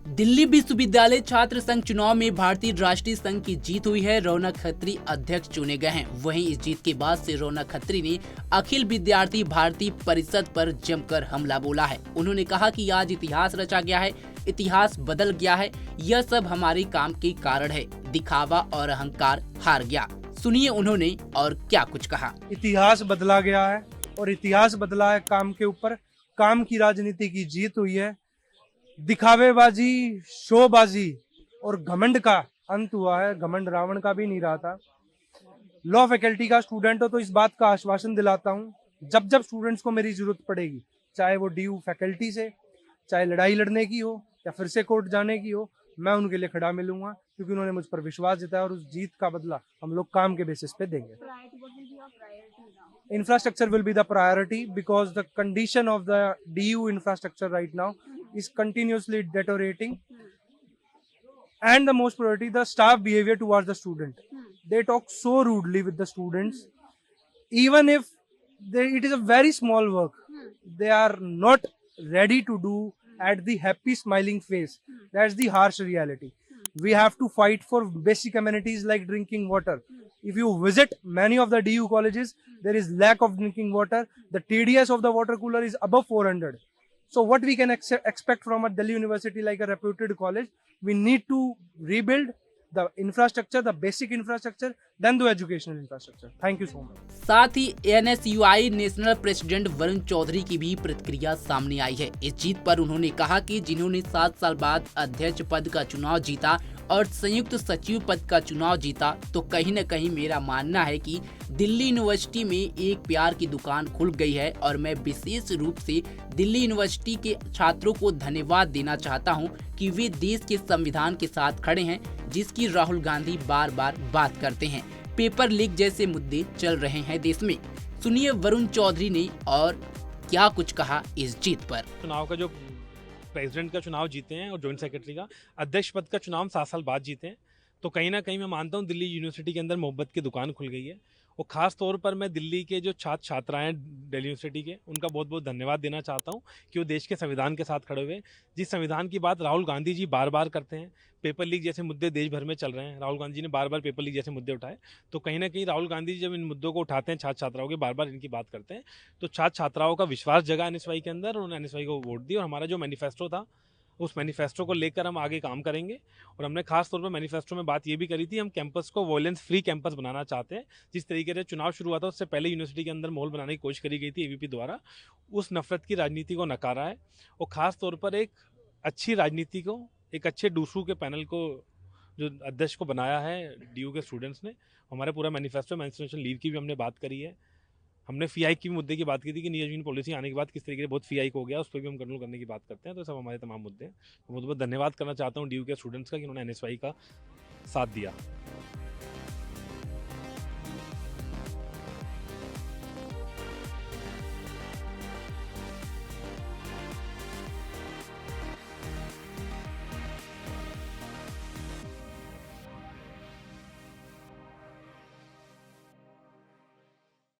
दिल्ली विश्वविद्यालय छात्र संघ चुनाव में भारतीय राष्ट्रीय संघ की जीत हुई है। रौनक खत्री अध्यक्ष चुने गए हैं। वहीं इस जीत के बाद से रौनक खत्री ने अखिल विद्यार्थी भारती परिषद पर जमकर हमला बोला है। उन्होंने कहा कि आज इतिहास रचा गया है, इतिहास बदल गया है। यह सब हमारे काम के कारण है। दिखावा और अहंकार हार गया। सुनिए उन्होंने और क्या कुछ कहा। इतिहास बदला गया है और इतिहास बदला है काम के ऊपर। काम की राजनीति की जीत हुई है। दिखावेबाजी, शोबाजी और घमंड का अंत हुआ है। घमंड रावण का भी नहीं रहा था। लॉ फैकल्टी का स्टूडेंट हो तो इस बात का आश्वासन दिलाता हूँ, जब जब स्टूडेंट्स को मेरी जरूरत पड़ेगी, चाहे वो डीयू फैकल्टी से, चाहे लड़ाई लड़ने की हो या फिर से कोर्ट जाने की हो, मैं उनके लिए खड़ा मिलूंगा, क्योंकि उन्होंने मुझ पर विश्वास जताया और उस जीत का बदला हम लोग काम के बेसिस पे देंगे। Infrastructure will be the priority because the condition of the DU infrastructure right now is continuously deteriorating. And the most priority, the staff behavior towards the student. They talk so rudely with the students. Even if it is a very small work, they are not ready to do at the happy smiling face. That's the harsh reality. We have to fight for basic amenities like drinking water. If you visit many of the DU colleges, there is lack of drinking water. The TDS of the water cooler is above 400. So what we can expect from a Delhi university like a reputed college? We need to rebuild the infrastructure, the basic infrastructure, then the educational infrastructure. Thank you so much. साथ ही NSUI national president Varun Chaudhary की भी प्रतिक्रिया सामने आई है। इस जीत पर उन्होंने कहा कि जिन्होंने 7 साल बाद अध्यक्ष पद का चुनाव जीता और संयुक्त सचिव पद का चुनाव जीता, तो कहीं न कहीं मेरा मानना है कि दिल्ली यूनिवर्सिटी में एक प्यार की दुकान खुल गई है। और मैं विशेष रूप से दिल्ली यूनिवर्सिटी के छात्रों को धन्यवाद देना चाहता हूं कि वे देश के संविधान के साथ खड़े हैं, जिसकी राहुल गांधी बार बार बात करते हैं। पेपर लीक जैसे मुद्दे चल रहे हैं देश में। सुनिए वरुण चौधरी ने और क्या कुछ कहा इस जीत पर। चुनाव का जो प्रेसिडेंट का चुनाव जीते हैं और जॉइंट सेक्रेटरी का अध्यक्ष पद का चुनाव 7 साल बाद जीते हैं, तो कहीं ना कहीं मैं मानता हूँ दिल्ली यूनिवर्सिटी के अंदर मोहब्बत की दुकान खुल गई है। और ख़ास तौर पर मैं दिल्ली के जो छात्र छात्राएं हैं दिल्ली यूनिवर्सिटी के, उनका बहुत बहुत धन्यवाद देना चाहता हूं कि वो देश के संविधान के साथ खड़े हुए। जिस संविधान की बात राहुल गांधी जी बार बार करते हैं, पेपर लीक जैसे मुद्दे देश भर में चल रहे हैं, राहुल गांधी जी ने बार बार पेपर लीक जैसे मुद्दे उठाए, तो कहीं ना कहीं राहुल गांधी जी जब इन मुद्दों को उठाते हैं, छात्र छात्राओं के बार बार इनकी बात करते हैं, तो छात्र छात्राओं का विश्वास जगा NSY के अंदर, और उन्होंने NSY को वोट दी। और हमारा जो मैनिफेस्टो था, उस मैनिफेस्टो को लेकर हम आगे काम करेंगे। और हमने खास तौर पर मैनिफेस्टो में बात ये भी करी थी, हम कैंपस को वॉयलेंस फ्री कैंपस बनाना चाहते हैं। जिस तरीके से चुनाव शुरू हुआ था, उससे पहले यूनिवर्सिटी के अंदर माहौल बनाने की कोशिश करी गई थी AVP द्वारा, उस नफरत की राजनीति को नकारा है। और खास तौर पर एक अच्छी राजनीति को, एक अच्छे डूसू के पैनल को जो अध्यक्ष को बनाया है DU के स्टूडेंट्स ने। हमारे पूरा मैनिफेस्टो में इंस्टीट्यूशन लीव की भी हमने बात करी है। हमने FII की मुद्दे की बात की थी कि नियोजन पॉलिसी आने के बाद किस तरीके से बहुत FII हो गया, उस पर भी हम कंट्रोल करने की बात करते हैं। तो सब हमारे तमाम मुद्दे हैं। बहुत बहुत धन्यवाद करना चाहता हूँ DU के स्टूडेंट्स का कि उन्होंने NSY का साथ दिया।